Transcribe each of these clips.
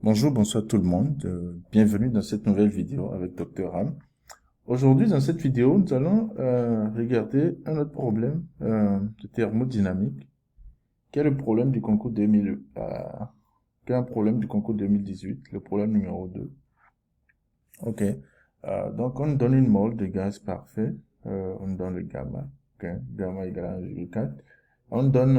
Bonjour, bonsoir tout le monde. Bienvenue dans cette nouvelle vidéo avec Dr. Ram. Aujourd'hui, dans cette vidéo, nous allons regarder un autre problème de thermodynamique, qui est le problème du concours 2000, qui est un problème du concours 2018, le problème numéro 2. Ok. Donc, on nous donne une mole de gaz parfait. On nous donne le gamma. Ok. Gamma égale à 1,4. On donne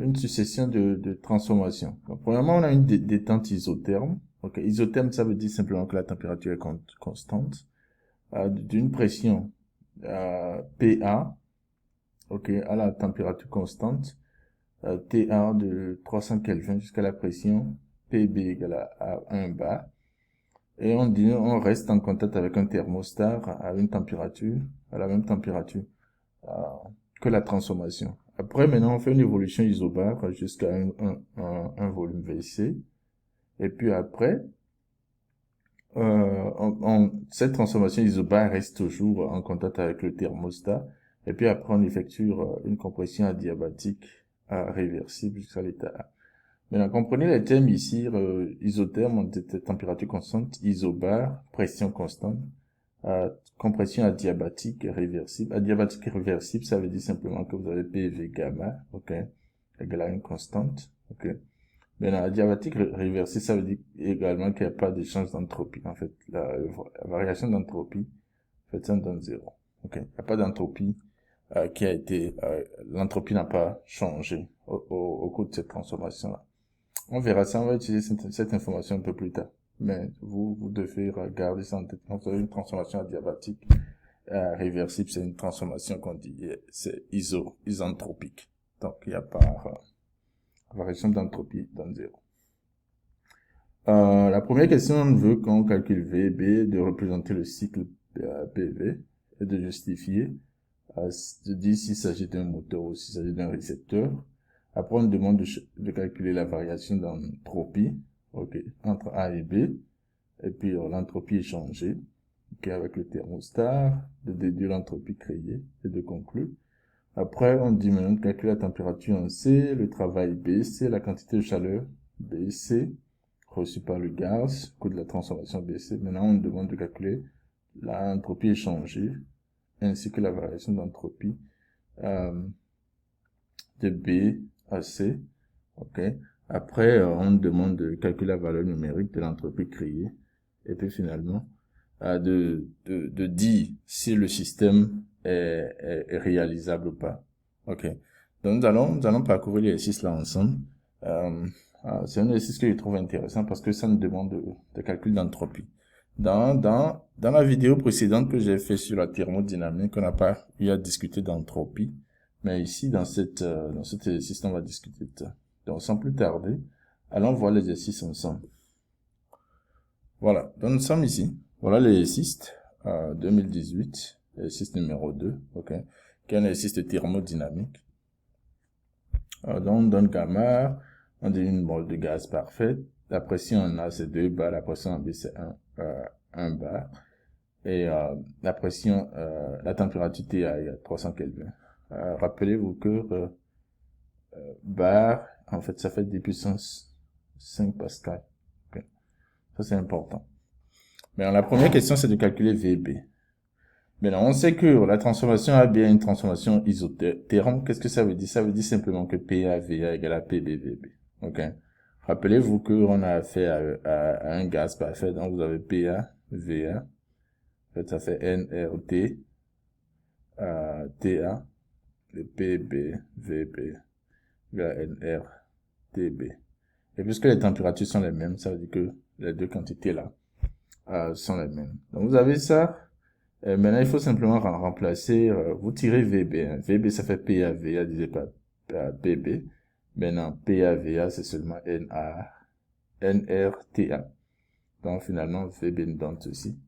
une succession de transformations. Donc, premièrement, on a une détente isotherme. Ok, isotherme, ça veut dire simplement que la température est constante. D'une pression PA, ok, à la température constante, TA de 300 Kelvin jusqu'à la pression PB égale à 1 bar. Et on dit, on reste en contact avec un thermostat à une température, à la même température euh, que la transformation. Après, maintenant, on fait une évolution isobare jusqu'à un volume VC. Et puis après, cette transformation isobare reste toujours en contact avec le thermostat. Et puis après, on effectue une compression adiabatique réversible jusqu'à l'état A. Maintenant, comprenez les termes ici, isotherme, température constante, isobare, pression constante, compression adiabatique réversible. Adiabatique réversible, ça veut dire simplement que vous avez PV gamma, ok, égale à une constante, ok. Maintenant, adiabatique réversible, ça veut dire également qu'il n'y a pas d'échange d'entropie, en fait. La variation d'entropie, en fait, ça donne zéro, ok. Il n'y a pas d'entropie qui a été, l'entropie n'a pas changé au cours de cette transformation-là. On verra ça, on va utiliser cette information un peu plus tard. Mais vous devez regarder ça en tête. Donc, vous avez une transformation adiabatique réversible, c'est une transformation qu'on dit, c'est isentropique. Donc, il n'y a pas variation d'entropie dans zéro. La première question, on veut qu'on calcule VB, de représenter le cycle PV et de justifier, de dire s'il s'agit d'un moteur ou s'il s'agit d'un récepteur. Après, on demande de calculer la variation d'entropie, ok, entre A et B. Et puis, l'entropie échangée, ok, avec le thermostat, de déduire l'entropie créée et de conclure. Après, on dit maintenant de calculer la température en C, le travail BC, la quantité de chaleur BC, reçue par le gaz, coût de la transformation BC. Maintenant, on demande de calculer l'entropie échangée, ainsi que la variation d'entropie de B à C. Ok. Après, on demande de calculer la valeur numérique de l'entropie créée. Et puis finalement, de dire si le système est réalisable ou pas. Ok. Donc nous allons parcourir l'exercice là ensemble. C'est un exercice que je trouve intéressant parce que ça nous demande de calcul d'entropie. Dans la vidéo précédente que j'ai fait sur la thermodynamique, on n'a pas eu à discuter d'entropie. Mais ici, dans cet exercice, on va discuter de ça. Donc, sans plus tarder, allons voir l'exercice ensemble. Voilà. Donc, nous sommes ici. Voilà l'exercice 2018, exercice numéro 2, ok, qui est un exercice de thermodynamique. Donc, on donne gamma, on dit une mole de gaz parfaite. La pression en A, c'est 2 bar, la pression en B, c'est 1 bar. Et la pression, la température T est à 300 Kelvin. Rappelez-vous que bar, en fait, ça fait 10 puissance 5 pascal. Okay. Ça, c'est important. Mais la première question, c'est de calculer VB. Maintenant, on sait que la transformation A bien une transformation isotherme. Qu'est-ce que ça veut dire? Ça veut dire simplement que PA-VA égale à PB-VB. Ok. Rappelez-vous qu'on a affaire à un gaz parfait. Donc, vous avez PA-VA. En fait, ça fait nRT TA. Le PB-VB égale à nRTB. Et puisque les températures sont les mêmes, ça veut dire que les deux quantités là sont les mêmes. Donc, vous avez ça. Maintenant, il faut simplement remplacer, vous tirez VB. Hein. VB, ça fait PAVA divisé par PB. Maintenant, PAVA, c'est seulement NRTA. Donc, finalement, VB nous donne ceci.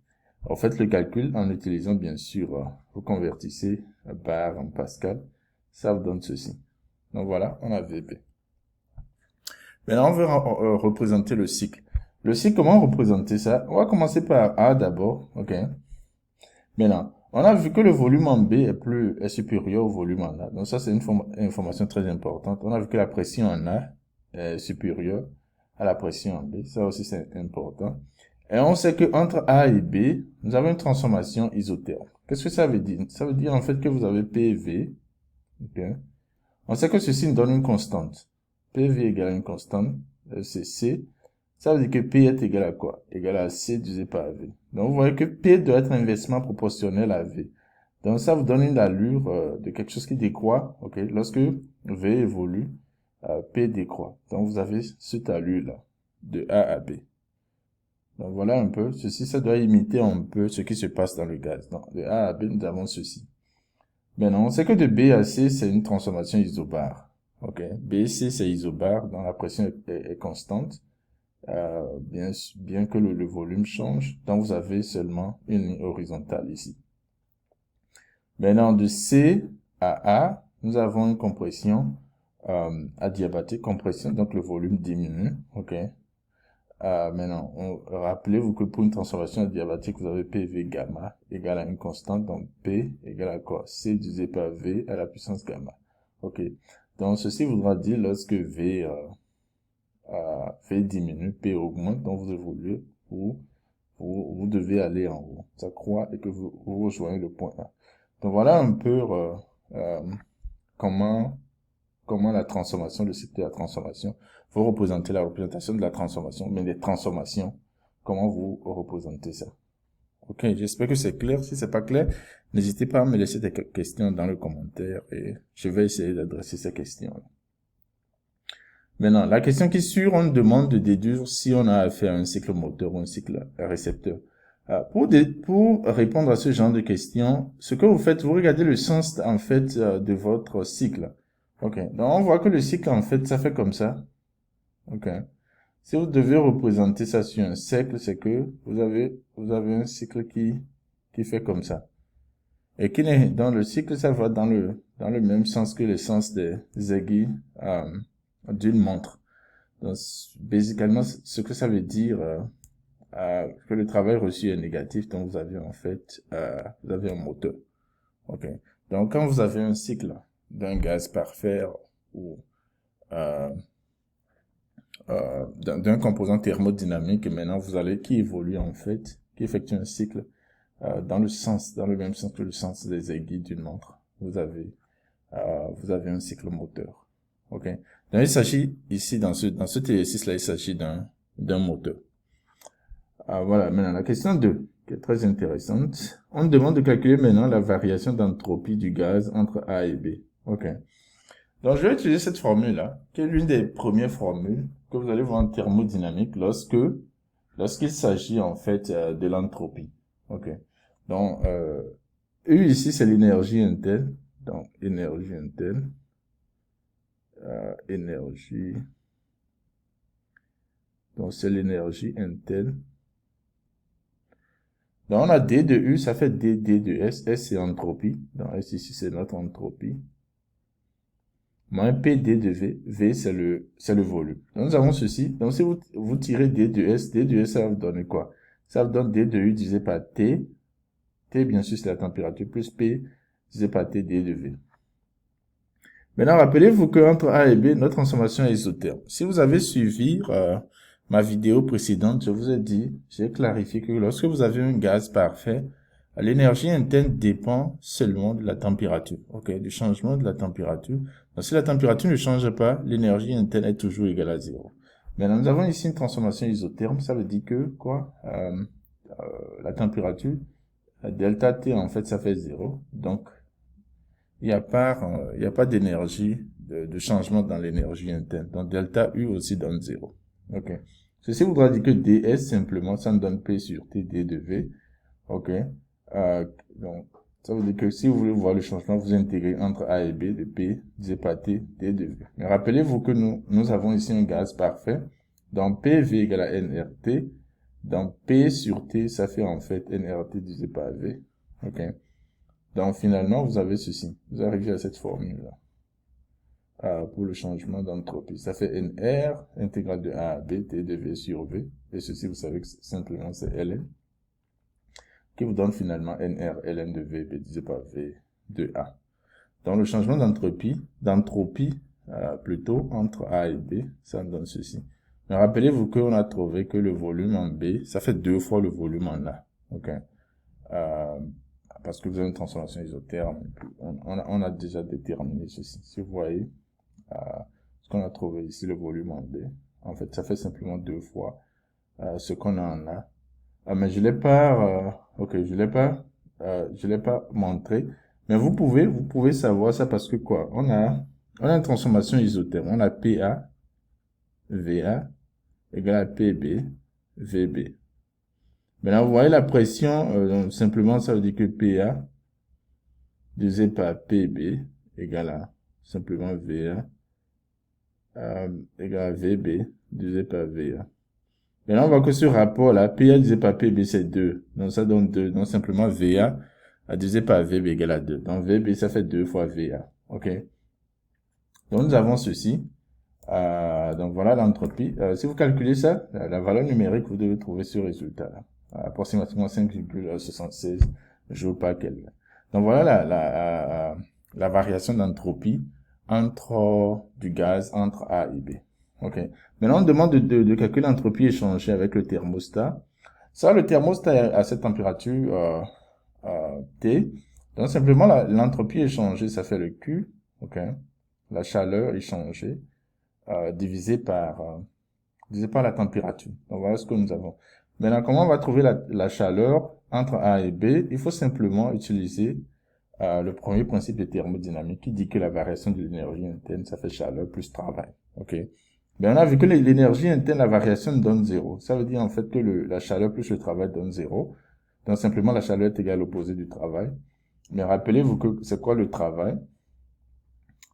En fait, le calcul, en utilisant, bien sûr, vous convertissez bar en pascal. Ça vous donne ceci. Donc, voilà, on a VB. Maintenant, on veut représenter le cycle. Le cycle, comment représenter ça? On va commencer par A d'abord, ok? Maintenant, on a vu que le volume en B est supérieur au volume en A. Donc ça, c'est une information très importante. On a vu que la pression en A est supérieure à la pression en B. Ça aussi, c'est important. Et on sait que entre A et B, nous avons une transformation isotherme. Qu'est-ce que ça veut dire? Ça veut dire en fait que vous avez PV. Okay. On sait que ceci nous donne une constante. PV égale une constante, c'est C. Ça veut dire que P est égal à quoi? Égal à C divisé par V. Donc vous voyez que P doit être inversement proportionnel à V. Donc ça vous donne une allure de quelque chose qui décroît. Okay. Lorsque V évolue, P décroît. Donc vous avez cette allure-là, de A à B. Donc voilà un peu, ceci, ça doit imiter un peu ce qui se passe dans le gaz. Donc de A à B, nous avons ceci. Maintenant, on sait que de B à C, c'est une transformation isobare. Ok, B, C, c'est isobare, donc la pression est constante, bien que le volume change. Donc vous avez seulement une ligne horizontale ici. Maintenant, de C à A, nous avons une compression adiabatique, compression, donc le volume diminue. Ok. Maintenant, rappelez-vous que pour une transformation adiabatique, vous avez PV gamma égale à une constante, donc P égale à quoi? C divisé par V à la puissance gamma. Ok. Donc, ceci voudra dire lorsque V diminue, P augmente, donc vous évoluez, vous devez aller en haut. Ça croît et que vous rejoignez le point A. Donc, voilà un peu comment la transformation, le cycle de la transformation, vous représentez la représentation de la transformation, mais les transformations, comment vous représentez ça. Ok, j'espère que c'est clair. Si c'est pas clair, n'hésitez pas à me laisser des questions dans le commentaire et je vais essayer d'adresser ces questions. Maintenant, la question qui suit, on demande de déduire si on a affaire à un cycle moteur ou un cycle récepteur. Pour répondre à ce genre de questions, ce que vous faites, vous regardez le sens en fait de votre cycle. Ok, donc on voit que le cycle en fait, ça fait comme ça. Ok, si vous devez représenter ça sur un cercle, c'est que vous avez un cycle qui fait comme ça. Et qui est dans le cycle, ça va dans le même sens que le sens des aiguilles d'une montre. Donc, basiquement, ce que ça veut dire que le travail reçu est négatif, donc vous avez en fait, vous avez un moteur. Ok. Donc, quand vous avez un cycle d'un gaz parfait ou d'un composant thermodynamique, maintenant vous allez qui évolue en fait, qui effectue un cycle dans le même sens que le sens des aiguilles d'une montre. Vous avez un cycle moteur. Ok. Donc il s'agit ici dans cet exercice-là, il s'agit d'un moteur. Voilà. Maintenant la question 2, qui est très intéressante. On demande de calculer maintenant la variation d'entropie du gaz entre A et B. Ok. Donc je vais utiliser cette formule-là, qui est l'une des premières formules que vous allez voir en thermodynamique lorsqu'il s'agit en fait de l'entropie. Ok. Donc U ici c'est l'énergie interne. Donc énergie interne. Énergie. Donc c'est l'énergie interne. Donc on a D de U, ça fait D de S. S c'est entropie. Donc S ici c'est notre entropie. Moins PD de V. V c'est le volume. Donc nous avons ceci. Donc si vous tirez D de S ça va vous donner quoi? Ça vous donne D de U divisé par T. T bien sûr c'est la température plus P divisé par T D de V. Maintenant, rappelez-vous qu'entre A et B, notre transformation est isotherme. Si vous avez suivi ma vidéo précédente, je vous ai dit, j'ai clarifié que lorsque vous avez un gaz parfait, l'énergie interne dépend seulement de la température, ok, du changement de la température. Donc, si la température ne change pas, l'énergie interne est toujours égale à 0. Maintenant, nous avons ici une transformation isotherme, ça veut dire que, quoi, la température, delta T, en fait, ça fait 0. Donc, il n'y a pas d'énergie, de changement dans l'énergie interne. Donc, delta U aussi donne 0. Ok. Ceci voudra dire que ds, simplement, ça nous donne P sur T, D de V. Ok. Donc, ça veut dire que si vous voulez voir le changement, vous intégrez entre A et B de P, divisé par T, D de V. Mais rappelez-vous que nous avons ici un gaz parfait. Donc, PV égale à nRT. Donc, P sur T, ça fait en fait nRT divisé par V. Ok. Donc, finalement, vous avez ceci. Vous arrivez à cette formule-là. Pour le changement d'entropie. Ça fait NR, intégrale de A à B, T de V sur V. Et ceci, vous savez que simplement, c'est Ln. Qui vous donne finalement NR, Ln de V, divisé par V de A. Donc, le changement d'entropie, plutôt, entre A et B, ça me donne ceci. Mais rappelez-vous qu'on a trouvé que le volume en B, ça fait 2 fois le volume en A. Ok. Euh, parce que vous avez une transformation isotherme. On a déjà déterminé ceci. Si vous voyez, ce qu'on a trouvé ici, le volume en B, en fait, ça fait simplement 2 fois ce qu'on a en A. Mais je l'ai pas, ok, je l'ai pas montré. Mais vous pouvez savoir ça parce que quoi? On a une transformation isotherme. On a PA, VA, égale à PB, VB. Maintenant, vous voyez la pression, simplement, ça veut dire que PA divisé par PB égale à simplement VA égale à VB divisé par VA. Maintenant, on voit que ce rapport-là, PA divisé par PB, c'est 2. Donc, ça donne 2. Donc, simplement VA divisé par VB égale à 2. Donc, VB, ça fait 2 fois VA. OK? Donc, nous avons ceci. Donc, voilà l'entropie. Si vous calculez ça, la valeur numérique, vous devez trouver ce résultat-là. Approximativement 5,76 joules par Kelvin. Donc, voilà la variation d'entropie entre du gaz entre A et B. OK. Maintenant, on demande de calculer l'entropie échangée avec le thermostat. Ça, le thermostat à cette température T. Donc, simplement, l'entropie échangée, ça fait le Q. OK. La chaleur échangée divisé par la température. Donc, voilà ce que nous avons. Maintenant, comment on va trouver la chaleur entre A et B? Il faut simplement utiliser le premier principe de thermodynamique qui dit que la variation de l'énergie interne, ça fait chaleur plus travail. OK? Ben, on a vu que l'énergie interne, la variation donne 0. Ça veut dire en fait que la chaleur plus le travail donne 0. Donc simplement la chaleur est égale à l'opposé du travail. Mais rappelez-vous que c'est quoi le travail?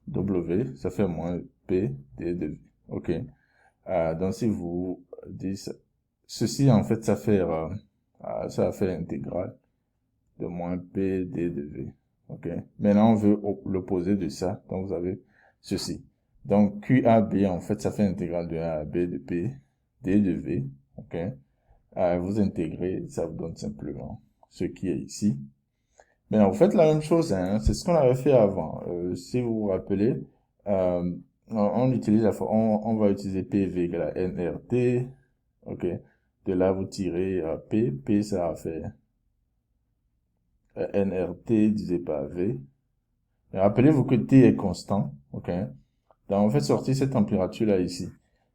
W, ça fait moins P D de V. OK? Donc si vous dites ceci, en fait, ça va faire intégrale de moins P D de V. OK? Maintenant, on veut l'opposé de ça. Donc, vous avez ceci. Donc, QAB, en fait, ça fait intégrale de A à B de P, D de V. OK? Vous intégrez, ça vous donne simplement ce qui est ici. Maintenant, vous faites la même chose, hein. C'est ce qu'on avait fait avant. Si vous vous rappelez, on utilise on va utiliser PV égale à NRT. OK? De là, vous tirez P. P, ça va faire NRT divisé par V. Et rappelez-vous que T est constant, ok? Donc, on fait sortir cette température-là ici.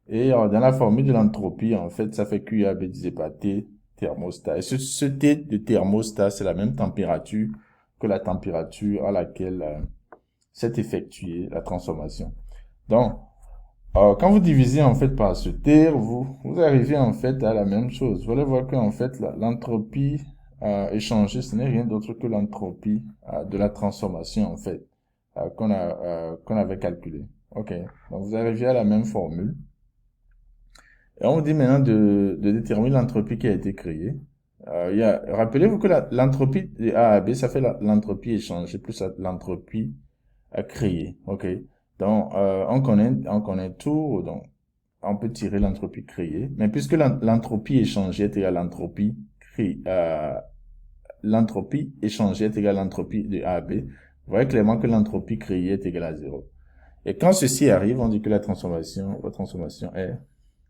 Et dans la formule de l'entropie, en fait, ça fait QAB divisé par T thermostat. Et ce T de thermostat, c'est la même température que la température à laquelle s'est effectuée la transformation. Donc, quand vous divisez en fait par ce T, vous arrivez en fait à la même chose. Vous allez voir qu'en fait, l'entropie échangée, ce n'est rien d'autre que l'entropie de la transformation en fait qu'on avait calculé. Ok, donc vous arrivez à la même formule. Et on vous dit maintenant de déterminer l'entropie qui a été créée. Rappelez-vous que l'entropie de A à B, ça fait l'entropie échangée plus l'entropie créée. Ok, donc on connaît tout, donc on peut tirer l'entropie créée. Mais puisque l'entropie échangée est égale à l'entropie créée, l'entropie échangée est égale à l'entropie de A à B, vous voyez clairement que l'entropie créée est égale à 0. Et quand ceci arrive, on dit que votre transformation est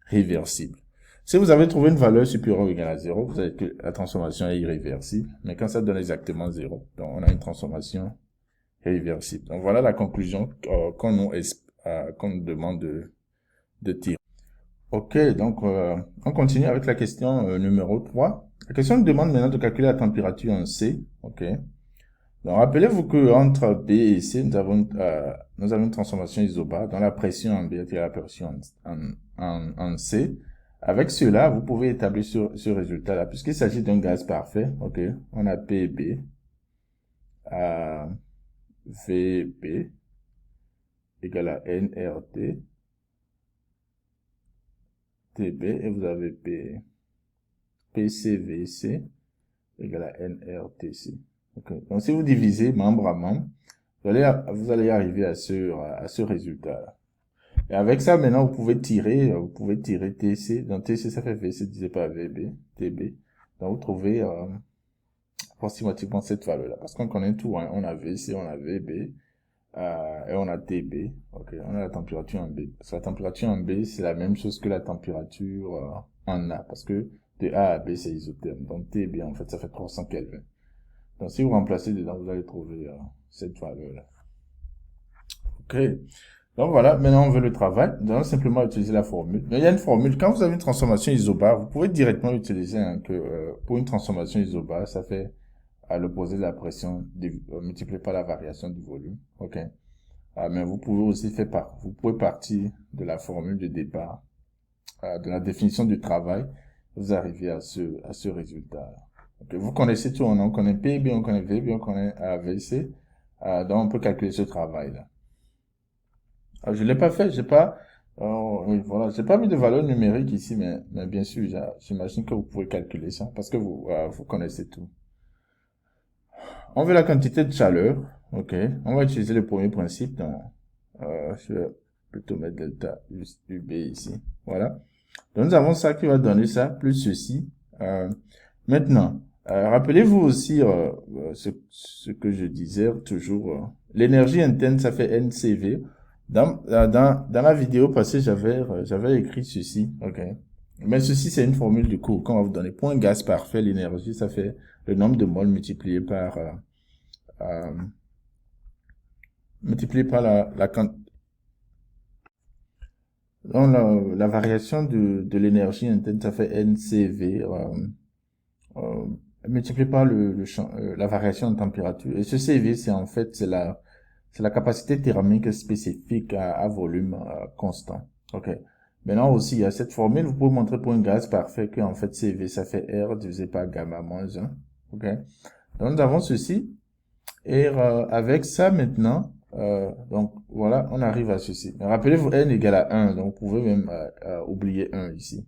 réversible. Si vous avez trouvé une valeur supérieure ou égale à 0, vous savez que la transformation est irréversible. Mais quand ça donne exactement 0, donc on a une transformation réversible. Donc voilà la conclusion qu'on nous demande de tirer. Ok, donc on continue avec la question numéro 3. La question nous demande maintenant de calculer la température en C. Ok. Donc rappelez-vous que entre B et C, nous avons une transformation isobare dont la pression en B est égale à la pression en C. Avec cela, vous pouvez établir ce résultat-là, puisqu'il s'agit d'un gaz parfait. Ok. On a PB à VB égale à nRT TB et vous avez PCVC égale à nRTC. Okay. Donc si vous divisez membre à membre, vous allez arriver à ce résultat-là. Et avec ça, maintenant, vous pouvez tirer TC. Donc TC, ça fait VC divisé par VB, TB. Donc vous trouvez approximativement cette valeur-là. Parce qu'on connaît tout, hein. On a VC, on a VB, et on a TB, ok, on a la température en B. Parce que la température en B, c'est la même chose que la température en A, parce que de A à B, c'est isotherme. Donc TB, en fait, ça fait 300 Kelvin. Donc si vous remplacez dedans, vous allez trouver cette valeur-là. Ok. Donc voilà, maintenant on veut le travail. Nous allons simplement utiliser la formule. Mais il y a une formule. Quand vous avez une transformation isobar, vous pouvez directement utiliser pour une transformation isobar, ça fait à l'opposé de la pression multiplié par la variation du volume. Ok. Mais vous pouvez aussi vous pouvez partir de la formule de départ, de la définition du travail. Vous arrivez à ce résultat. Okay. Vous connaissez tout, on connaît PB, on connaît VB, on connaît AVC. Donc on peut calculer ce travail-là. Je l'ai pas fait, j'ai pas, oui, voilà, j'ai pas mis de valeur numérique ici, mais bien sûr, j'imagine que vous pouvez calculer ça parce que vous connaissez tout. On veut la quantité de chaleur, ok. On va utiliser le premier principe, donc, je vais plutôt mettre delta UB ici, voilà. Donc nous avons ça qui va donner ça, plus ceci. Maintenant, rappelez-vous aussi ce que je disais toujours, l'énergie interne, ça fait NCV. Dans la vidéo passée, j'avais écrit ceci, ok. Mais ceci, c'est une formule du cours. Quand on va vous donner point gaz parfait, l'énergie, ça fait le nombre de moles multiplié par euh, la quantité. Donc, la variation de l'énergie interne, ça fait NCV, euh, multiplié par la variation de température. Et ce CV, c'est en fait, c'est la capacité thermique spécifique à volume constant. Ok. Maintenant aussi, il y a cette formule, vous pouvez montrer pour un gaz parfait que en fait CV, ça fait R divisé par gamma moins 1. Ok. Donc, nous avons ceci. Et avec ça maintenant, donc voilà, on arrive à ceci. Mais rappelez-vous, n égale à 1, donc vous pouvez même oublier 1 ici.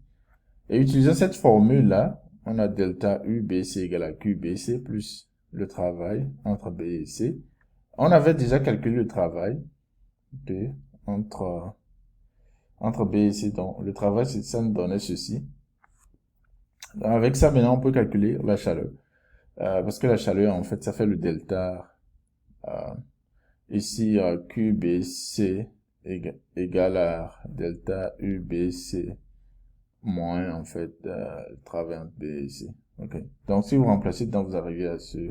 Et utilisant cette formule-là, on a delta UBC égale à QBC plus le travail entre B et C. On avait déjà calculé le travail okay, entre B et C. Donc le travail, ça nous donnait ceci. Donc, avec ça, maintenant, on peut calculer la chaleur. Parce que la chaleur, en fait, ça fait le delta ici, QBC égale à delta UBC moins, en fait, le travail entre B et C. Ok. Donc, si vous remplacez dedans, vous arrivez à ce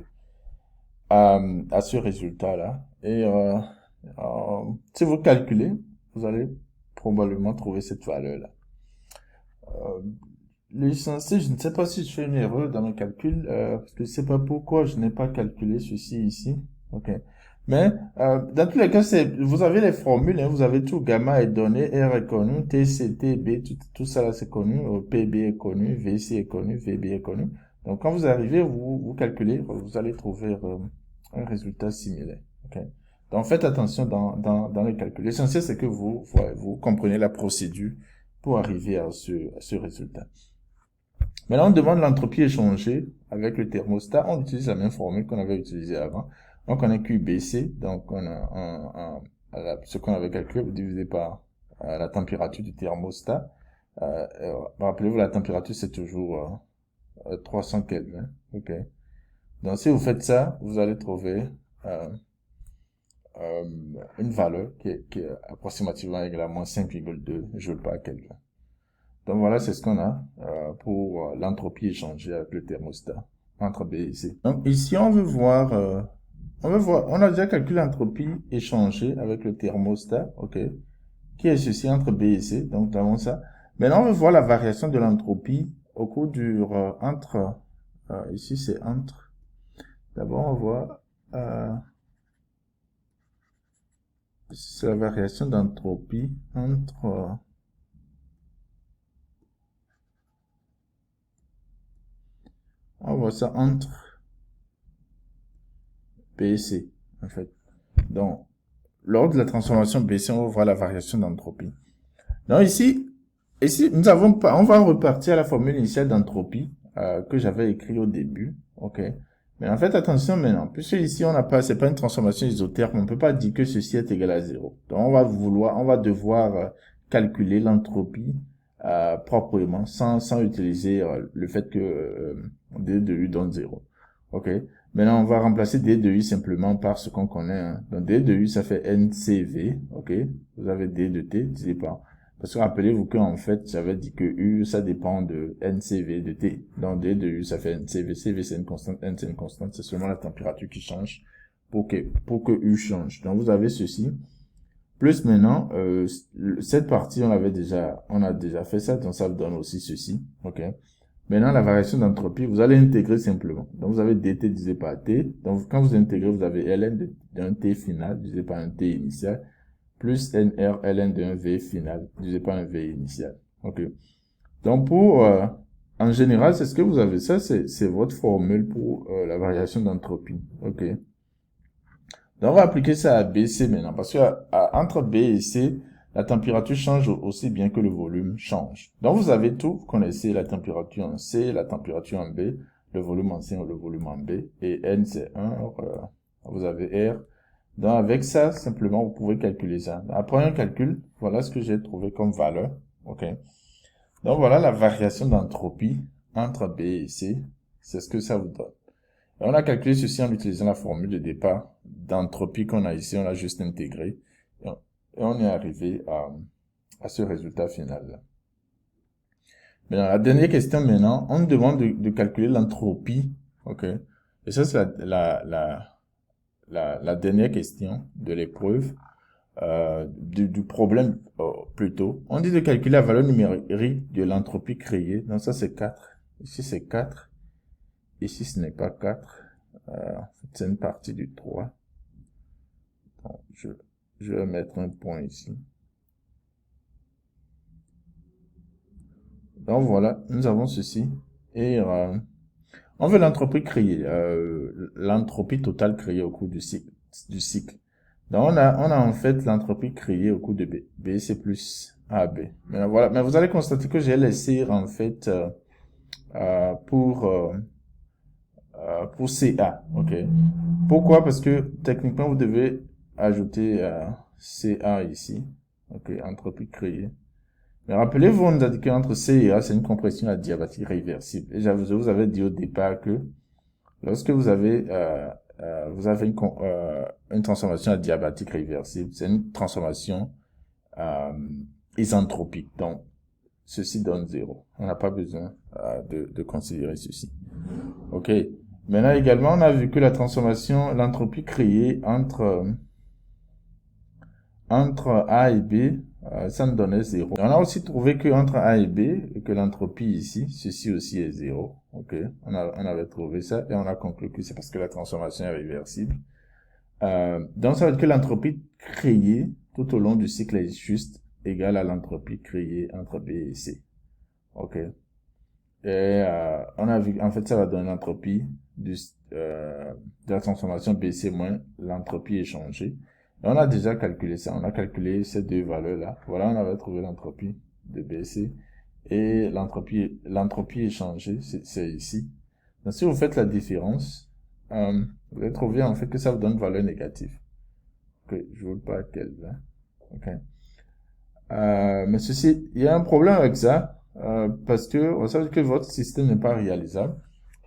résultat-là. Et si vous calculez, vous allez probablement trouver cette valeur-là. L'essentiel, je ne sais pas si je fais une erreur dans mes calculs, parce que je ne sais pas pourquoi je n'ai pas calculé ceci ici. Ok. Mais dans tous les cas, vous avez les formules, hein, vous avez tout, gamma est donné, R est connu, TC, TB, tout ça là c'est connu, PB est connu, VC est connu, VB est connu. Donc quand vous arrivez, vous calculez, vous allez trouver un résultat similaire. Ok. Donc faites attention dans les calculs. L'essentiel c'est que vous comprenez la procédure pour arriver à ce résultat. Maintenant, on demande l'entropie échangée avec le thermostat. On utilise la même formule qu'on avait utilisée avant. Donc, on a QBC. Donc, on a ce qu'on avait calculé divisé par la température du thermostat. Rappelez-vous, la température, c'est toujours 300 Kelvin. OK. Donc, si vous faites ça, vous allez trouver euh, une valeur qui est approximativement égale à moins 5,2 joules par Kelvin. Donc voilà, c'est ce qu'on a pour l'entropie échangée avec le thermostat entre B et C. Donc ici, on a déjà calculé l'entropie échangée avec le thermostat, ok, qui est ceci entre B et C. Donc nous avons ça. Maintenant, on veut voir la variation de l'entropie au cours du ici c'est entre. D'abord, on voit c'est la variation d'entropie entre on voit ça entre B et C, en fait. Donc, lors de la transformation BC, on va voir la variation d'entropie. Donc ici, nous avons pas, on va repartir à la formule initiale d'entropie que j'avais écrit au début, ok. Mais en fait, attention maintenant, puisque ici on n'a pas, c'est pas une transformation isotherme, on peut pas dire que ceci est égal à 0. Donc on va devoir calculer l'entropie proprement, sans utiliser le fait que D de U donne 0. Ok. Maintenant, on va remplacer D de U simplement par ce qu'on connaît. Hein. Donc, D de U, ça fait NCV. Ok. Vous avez D de T divisé par. Parce que rappelez-vous qu'en fait, j'avais dit que U, ça dépend de NCV de T. Donc, D de U, ça fait NCV. CV, c'est une constante. N, c'est une constante. C'est seulement la température qui change pour que U change. Donc, vous avez ceci. Plus maintenant, cette partie, on a déjà fait ça. Donc, ça vous donne aussi ceci. Ok. Maintenant, la variation d'entropie, vous allez intégrer simplement. Donc, vous avez dt divisé par t. Donc, quand vous intégrez, vous avez ln d'un t final divisé par un t initial, plus nr ln d'un v final divisé par un v initial. OK. Donc, en général, c'est ce que vous avez. Ça, c'est votre formule pour la variation d'entropie. OK. Donc, on va appliquer ça à B, C maintenant. Parce que entre B et C, la température change aussi bien que le volume change. Donc, vous avez tout. Vous connaissez la température en C, la température en B, le volume en C ou le volume en B. Et N, c'est 1. Vous avez R. Donc, avec ça, simplement, vous pouvez calculer ça. Après un calcul, voilà ce que j'ai trouvé comme valeur. OK. Donc, voilà la variation d'entropie entre B et C. C'est ce que ça vous donne. Et on a calculé ceci en utilisant la formule de départ d'entropie qu'on a ici. On l'a juste intégré. Et on est arrivé à ce résultat final-là. Maintenant, la dernière question maintenant, on nous demande de calculer l'entropie. OK. Et ça, c'est la dernière question de l'épreuve. Du problème plutôt. On dit de calculer la valeur numérique de l'entropie créée. Donc ça, c'est 4. Ici, c'est 4. Ici, ce n'est pas 4. C'est une partie du 3. Donc, je vais mettre un point ici. Donc voilà, nous avons ceci. Et on veut l'entropie créée, l'entropie totale créée au cours du cycle. Donc on a en fait l'entropie créée au cours de B. B c'est plus AB. Mais voilà, mais vous allez constater que j'ai laissé en fait pour CA. Ok. Pourquoi? Parce que techniquement vous devez ajouter CA ici. Ok, entropie créée. Mais rappelez-vous, on nous a dit qu'entre C et A, c'est une compression adiabatique réversible. Et je vous avais dit au départ que lorsque vous avez une transformation adiabatique réversible, c'est une transformation isentropique. Donc, ceci donne 0. On n'a pas besoin de considérer ceci. OK. Maintenant, également, on a vu que la transformation, l'entropie créée entre A et B, ça nous donnait 0. On a aussi trouvé que entre A et B, et que l'entropie ici, ceci aussi est 0. Ok, on avait trouvé ça et on a conclu que c'est parce que la transformation est réversible. Donc ça veut dire que l'entropie créée tout au long du cycle est juste égale à l'entropie créée entre B et C. Ok. Et on a vu, en fait, ça va donner l'entropie de la transformation BC moins l'entropie échangée. Et on a déjà calculé ça. On a calculé ces deux valeurs-là. Voilà, on avait trouvé l'entropie de BC et l'entropie échangée, c'est ici. Donc, si vous faites la différence, vous allez trouver en fait que ça vous donne valeur négative. Ok, je ne veux pas qu'elle va. Ok. Mais ceci, il y a un problème avec ça, parce que on sait que votre système n'est pas réalisable,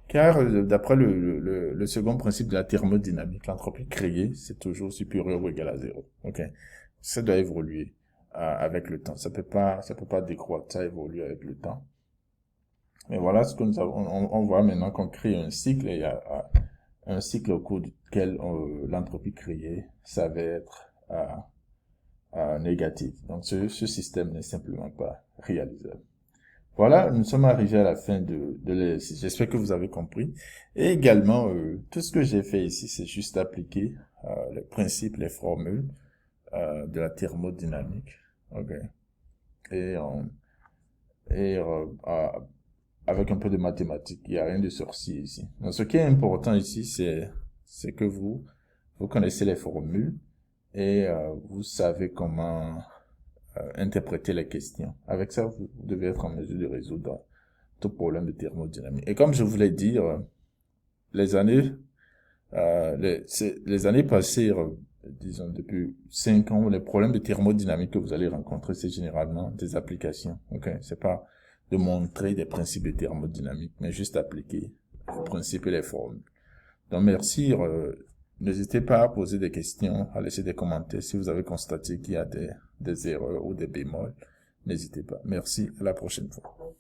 car d'après le second principe de la thermodynamique, l'entropie créée, c'est toujours supérieur ou égal à 0. Ok, ça doit évoluer avec le temps. Ça peut pas décroître, ça évolue avec le temps. Mais voilà ce que nous avons. On voit maintenant qu'on crée un cycle, et il y a un cycle au cours duquel l'entropie créée, ça va être négatif. Donc ce système n'est simplement pas réalisable. Voilà, nous sommes arrivés à la fin de l'exercice. J'espère que vous avez compris. Et également, tout ce que j'ai fait ici, c'est juste appliquer les principes, les formules de la thermodynamique. Ok. Et, avec un peu de mathématiques, il n'y a rien de sorcier ici. Donc, ce qui est important ici, c'est que vous connaissez les formules et vous savez comment interpréter les questions. Avec ça, vous devez être en mesure de résoudre tout problème de thermodynamique. Et comme je vous l'ai dit, les années passées, disons depuis 5 ans, les problèmes de thermodynamique que vous allez rencontrer, c'est généralement des applications. Ok, c'est pas de montrer des principes de thermodynamique, mais juste appliquer les principes et les formules. Donc, merci. N'hésitez pas à poser des questions, à laisser des commentaires. Si vous avez constaté qu'il y a des erreurs ou des bémols, n'hésitez pas. Merci, à la prochaine fois.